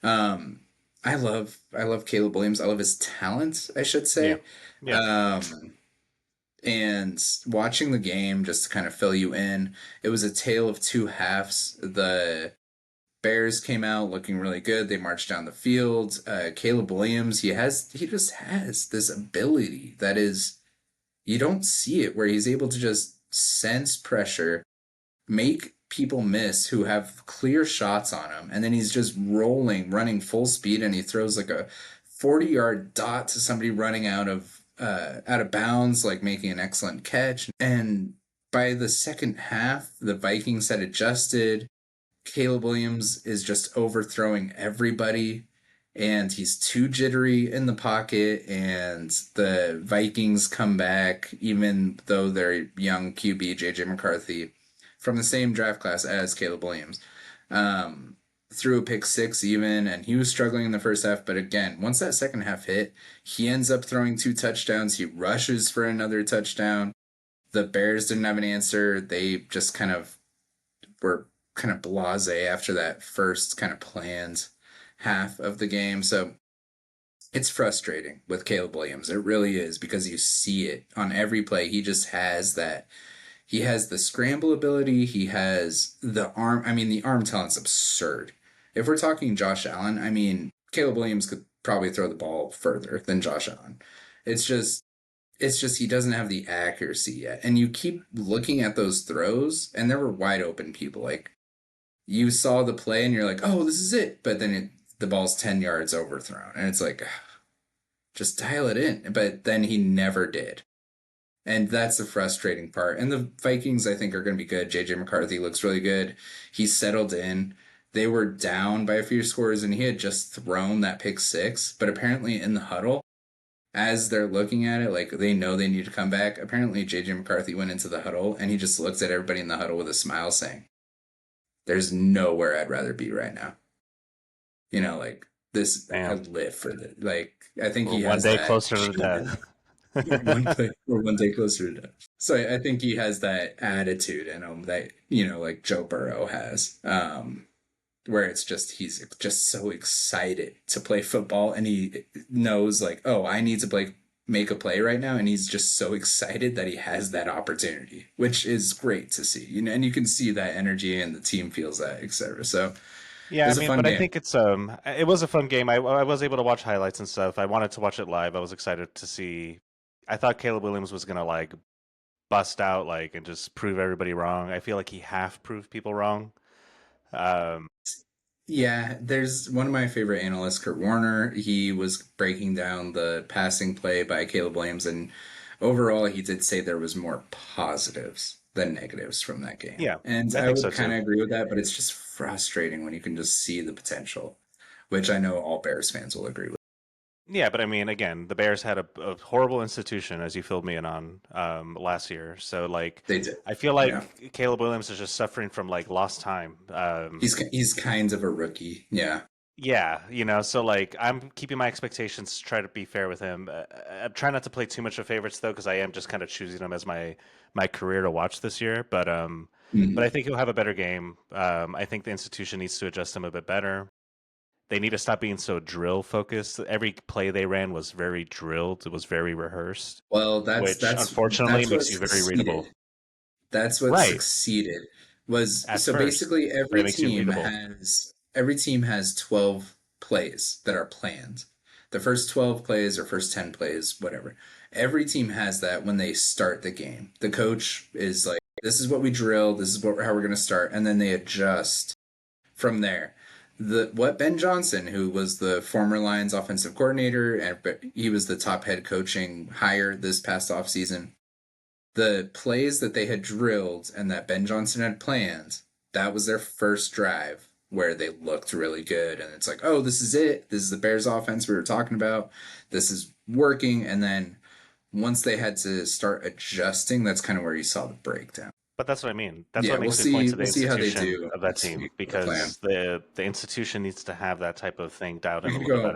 Um, I love Caleb Williams. I love his talent, I should Yeah. say. Yeah. Um, and watching the game just to kind of fill you in, it was a tale of two halves. The Bears came out looking really good. They marched down the field. Caleb Williams, he just has this ability that is you don't see it where he's able to just sense pressure, make people miss who have clear shots on him, and then he's just rolling, running full speed, and he throws like a 40-yard dot to somebody running out of bounds, like making an excellent catch. And by the second half, the Vikings had adjusted. Caleb Williams is just overthrowing everybody, and he's too jittery in the pocket, and the Vikings come back, even though their young QB, JJ McCarthy, from the same draft class as Caleb Williams, um, threw a pick six even, and he was struggling in the first half. But again, once that second half hit, he ends up throwing two touchdowns. He rushes for another touchdown. The Bears didn't have an answer. They just kind of were kind of blasé after that first kind of planned half of the game. So it's frustrating with Caleb Williams. It really is because you see it on every play. He just has that. He has the scramble ability. He has the arm. I mean, the arm talent's absurd. If we're talking Josh Allen, I mean, Caleb Williams could probably throw the ball further than Josh Allen. It's just he doesn't have the accuracy yet. And you keep looking at those throws, and there were wide open people. Like you saw the play and you're like, oh, this is it. But then the ball's 10 yards overthrown. And it's like, just dial it in. But then he never did. And that's the frustrating part. And the Vikings, I think, are going to be good. JJ McCarthy looks really good. He's settled in. They were down by a few scores and he had just thrown that pick six. But apparently in the huddle, as they're looking at it, like they know they need to come back. Apparently JJ McCarthy went into the huddle and he just looks at everybody in the huddle with a smile saying, there's nowhere I'd rather be right now. Like this, I Damn. live for this. Like, I think We're he one has day that. closer to death. We're one day closer to death. So I think he has that attitude in him that, like Joe Burrow has, where it's just, he's just so excited to play football and he knows like, oh, I need to make a play right now. And he's just so excited that he has that opportunity, which is great to see, and you can see that energy and the team feels that, etc. So it Yeah, I was a mean, fun but I game. think it was a fun game. I was able to watch highlights and stuff. I wanted to watch it live. I was excited to see. I thought Caleb Williams was gonna like bust out like and just prove everybody wrong. I feel like he half proved people wrong. Um, Yeah, there's one of my favorite analysts, Kurt Warner. He was breaking down the passing play by Caleb Williams, and overall, he did say there was more positives than negatives from that game. yeah, And I I think would so kind too. of agree with that, but it's just frustrating when you can just see the potential, which I know all Bears fans will agree with. Yeah, but I mean, again, the Bears had a horrible institution, as you filled me in on last year. So like, They did. I feel Yeah. like Caleb Williams is just suffering from like lost time. He's kind of a rookie. Yeah. Yeah, so like I'm keeping my expectations to try to be fair with him. I'm trying not to play too much of favorites though, because I am just kind of choosing him as my career to watch this year. But I Mhm. think he'll have a better game. I think the institution needs to adjust him a bit better. They need to stop being so drill focused. Every play they ran was very drilled. It was very rehearsed, Well, which unfortunately that's what makes you very readable. succeeded. That's what Right, succeeded was at so first, basically but it makes you readable. every team has 12 plays that are planned. The first 12 plays or first 10 plays, whatever. Every team has that when they start the game. The coach is like, this is what we drill, this is how we're going to start, and then they adjust from there. What Ben Johnson, who was the former Lions offensive coordinator, and but he was the top head coaching hire this past offseason, the plays that they had drilled and that Ben Johnson had planned, that was their first drive where they looked really good. And it's like, oh, this is it. This is the Bears offense we were talking about. This is working. And then once they had to start adjusting, that's kind of where you saw the breakdown. But that's what I mean. That's Yeah, what makes me point to the we'll see how they institution do of that next team week with the plan. because the institution needs to have that type of thing dialed We in a could little bit go better.